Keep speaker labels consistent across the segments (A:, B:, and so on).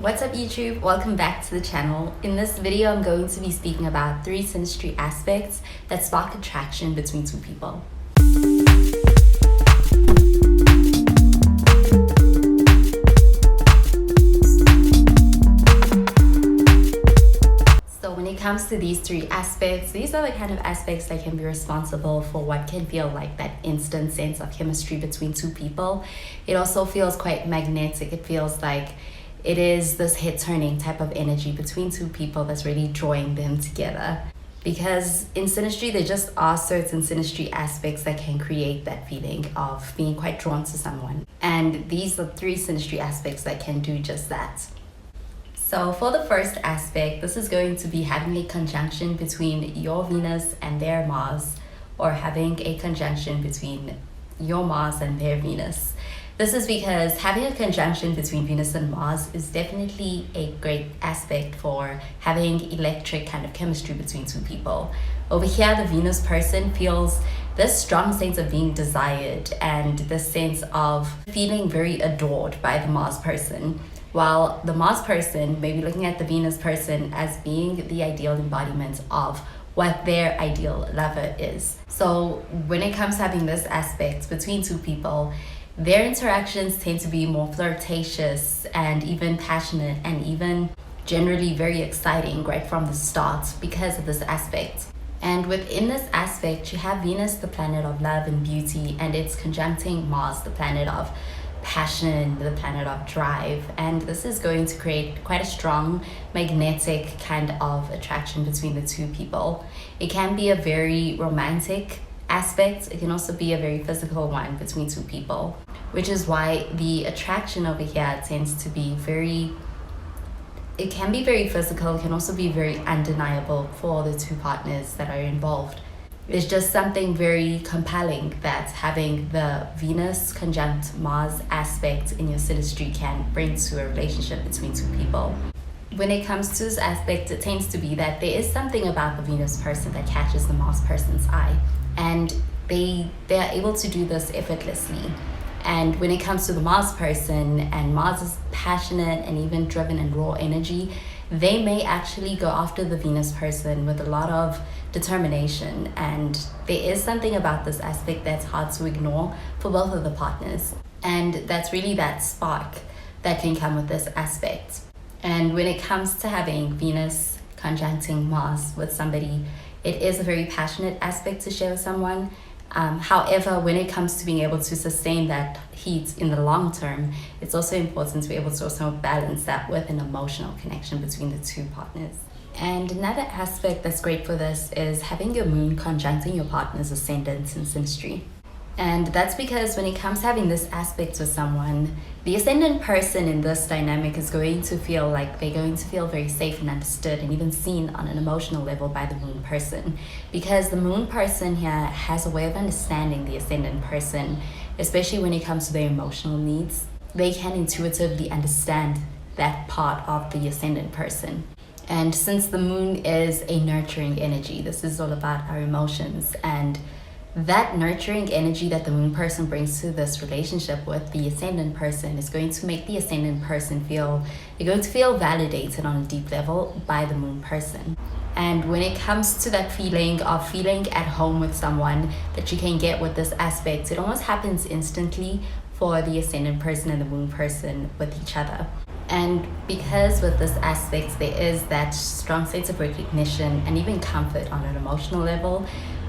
A: What's up YouTube? Welcome back to the channel. In this video, I'm going to be speaking about 3 synastry aspects that spark attraction between 2 people. So when it comes to these 3 aspects, these are the kind of aspects that can be responsible for what can feel like that instant sense of chemistry between 2 people. It also feels quite magnetic. It feels like it is this head-turning type of energy between 2 people that's really drawing them together. Because in synastry, there just are certain synastry aspects that can create that feeling of being quite drawn to someone. And these are 3 synastry aspects that can do just that. So for the first aspect, this is going to be having a conjunction between your Venus and their Mars, or having a conjunction between your Mars and their Venus. This is because having a conjunction between Venus and Mars is definitely a great aspect for having electric kind of chemistry between 2 people. Over here, the Venus person feels this strong sense of being desired and this sense of feeling very adored by the Mars person, while the Mars person may be looking at the Venus person as being the ideal embodiment of what their ideal lover is. So when it comes to having this aspect between 2 people, their interactions tend to be more flirtatious and even passionate and even generally very exciting right from the start because of this aspect. And within this aspect, you have Venus, the planet of love and beauty, and it's conjuncting Mars, the planet of passion, the planet of drive. And this is going to create quite a strong magnetic kind of attraction between the 2 people. It can be a very romantic aspect. It can also be a very physical one between 2 people, which is why the attraction over here tends to be it can be very physical. It can also be very undeniable for the 2 partners that are involved. There's just something very compelling that having the Venus conjunct Mars aspect in your synastry can bring to a relationship between 2 people. When it comes to this aspect, it tends to be that there is something about the Venus person that catches the Mars person's eye, and they are able to do this effortlessly. And when it comes to the Mars person, and Mars is passionate and even driven and raw energy, they may actually go after the Venus person with a lot of determination. And there is something about this aspect that's hard to ignore for both of the partners. And that's really that spark that can come with this aspect. And when it comes to having Venus conjuncting Mars with somebody, it is a very passionate aspect to share with someone. However, when it comes to being able to sustain that heat in the long term, it's also important to be able to also balance that with an emotional connection between the 2 partners. And another aspect that's great for this is having your moon conjuncting your partner's ascendant in synastry. And that's because when it comes to having this aspect with someone, the ascendant person in this dynamic is going to feel like they're going to feel very safe and understood and even seen on an emotional level by the moon person. Because the moon person here has a way of understanding the ascendant person, especially when it comes to their emotional needs. They can intuitively understand that part of the ascendant person. And since the moon is a nurturing energy, this is all about our emotions, and that nurturing energy that the moon person brings to this relationship with the ascendant person is going to make the ascendant person feel validated on a deep level by the moon person. And when it comes to that feeling of feeling at home with someone that you can get with this aspect, it almost happens instantly for the ascendant person and the moon person with each other. And because with this aspect there is that strong sense of recognition and even comfort on an emotional level,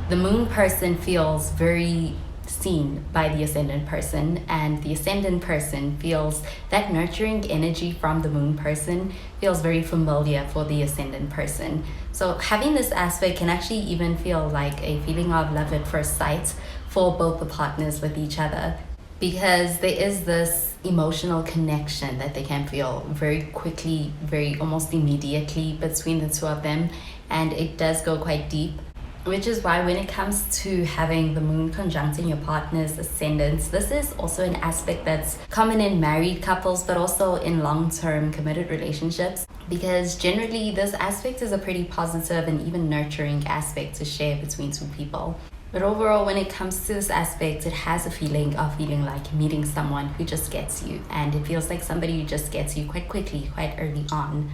A: the moon person feels very seen by the ascendant person, and the ascendant person feels that nurturing energy from the moon person feels very familiar for the ascendant person. So having this aspect can actually even feel like a feeling of love at first sight for both the partners with each other, because there is this emotional connection that they can feel very quickly, very almost immediately between the 2 of them, and it does go quite deep. Which is why when it comes to having the moon conjuncting your partner's ascendants, this is also an aspect that's common in married couples, but also in long-term committed relationships, because generally this aspect is a pretty positive and even nurturing aspect to share between 2 people. But overall, when it comes to this aspect, it has a feeling of feeling like meeting someone who just gets you. And it feels like somebody who just gets you quite quickly, quite early on.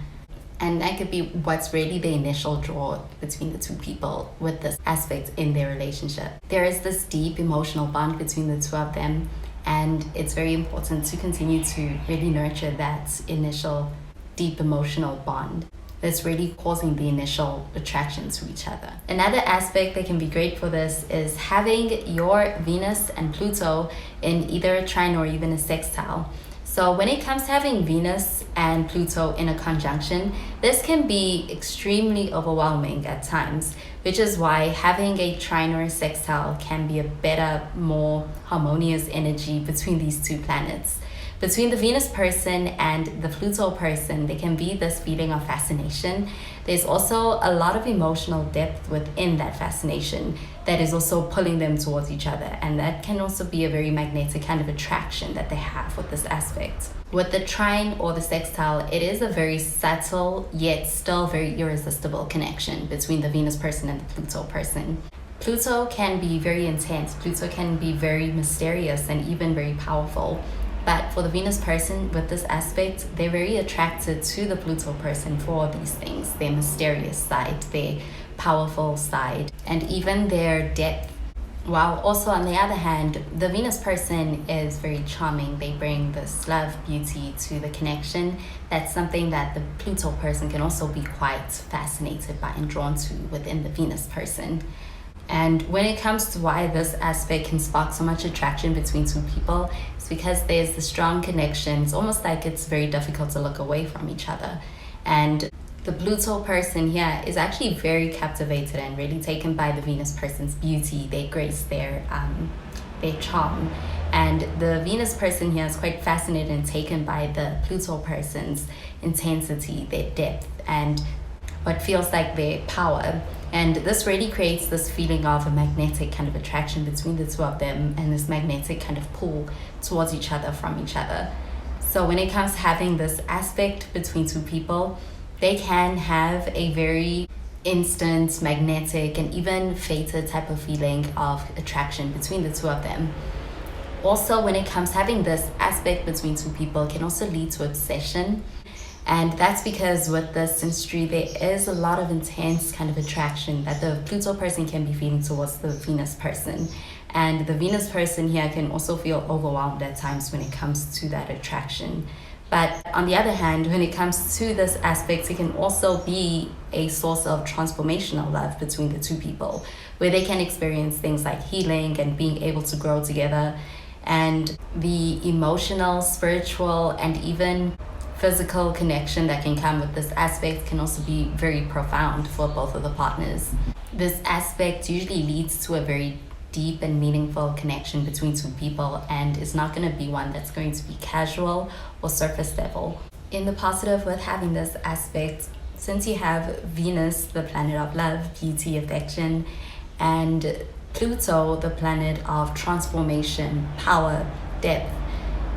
A: And that could be what's really the initial draw between the two people with this aspect in their relationship. There is this deep emotional bond between the two of them, and it's very important to continue to really nurture that initial deep emotional bond that's really causing the initial attraction to each other. Another aspect that can be great for this is having your Venus and Pluto in either a trine or even a sextile. So when it comes to having Venus and Pluto in a conjunction, this can be extremely overwhelming at times, which is why having a trine or a sextile can be a better, more harmonious energy between these two planets. Between the Venus person and the Pluto person, there can be this feeling of fascination. There's also a lot of emotional depth within that fascination that is also pulling them towards each other. And that can also be a very magnetic kind of attraction that they have with this aspect. With the trine or the sextile, it is a very subtle yet still very irresistible connection between the Venus person and the Pluto person. Pluto can be very intense. Pluto can be very mysterious and even very powerful. But for the Venus person with this aspect, they're very attracted to the Pluto person for these things, their mysterious side, their powerful side, and even their depth. While also on the other hand, the Venus person is very charming. They bring this love, beauty to the connection. That's something that the Pluto person can also be quite fascinated by and drawn to within the Venus person. And when it comes to why this aspect can spark so much attraction between two people, it's because there's the strong connection. It's almost like it's very difficult to look away from each other. And the Pluto person here is actually very captivated and really taken by the Venus person's beauty, their grace, their charm. And the Venus person here is quite fascinated and taken by the Pluto person's intensity, their depth, and what feels like their power. And this really creates this feeling of a magnetic kind of attraction between the two of them and this magnetic kind of pull towards each other from each other. So when it comes to having this aspect between two people, they can have a very instant, magnetic, and even fated type of feeling of attraction between the two of them. Also, when it comes to having this aspect between two people, it can also lead to obsession. And that's because with the synastry, there is a lot of intense kind of attraction that the Pluto person can be feeling towards the Venus person. And the Venus person here can also feel overwhelmed at times when it comes to that attraction. But on the other hand, when it comes to this aspect, it can also be a source of transformational love between the two people, where they can experience things like healing and being able to grow together. And the emotional, spiritual, and even physical connection that can come with this aspect can also be very profound for both of the partners. This aspect usually leads to a very deep and meaningful connection between two people, and is not going to be one that's going to be casual or surface level. In the positive with having this aspect, since you have Venus, the planet of love, beauty, affection, and Pluto, the planet of transformation, power, depth,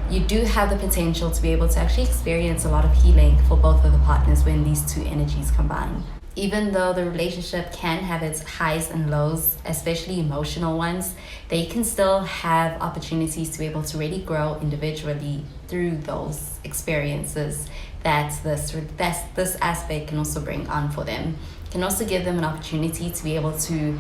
A: you do have the potential to be able to actually experience a lot of healing for both of the partners when these two energies combine. Even though the relationship can have its highs and lows, especially emotional ones, they can still have opportunities to be able to really grow individually through those experiences that this aspect can also bring on for them. It can also give them an opportunity to be able to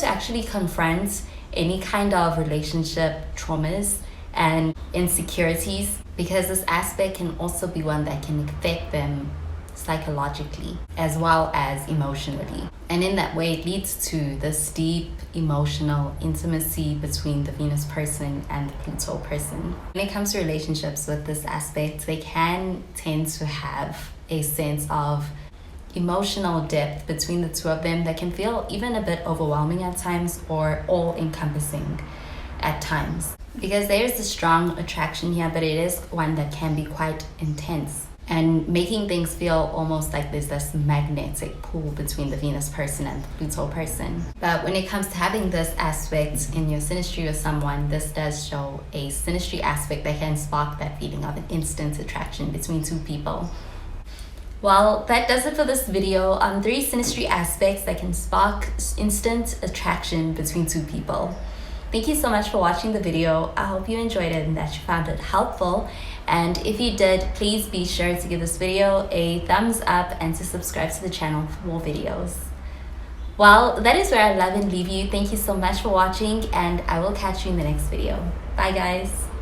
A: actually confront any kind of relationship traumas and insecurities, because this aspect can also be one that can affect them psychologically as well as emotionally. And in that way, it leads to this deep emotional intimacy between the Venus person and the Pluto person. When it comes to relationships with this aspect, they can tend to have a sense of emotional depth between the two of them that can feel even a bit overwhelming at times or all-encompassing at times. Because there is a strong attraction here, but it is one that can be quite intense and making things feel almost like there's this magnetic pull between the Venus person and the Pluto person. But when it comes to having this aspect in your synastry with someone, this does show a synastry aspect that can spark that feeling of an instant attraction between two people. Well, that does it for this video on 3 synastry aspects that can spark instant attraction between two people. Thank you so much for watching the video. I hope you enjoyed it and that you found it helpful. And if you did, please be sure to give this video a thumbs up and to subscribe to the channel for more videos. Well, that is where I love and leave you. Thank you so much for watching, and I will catch you in the next video. Bye guys.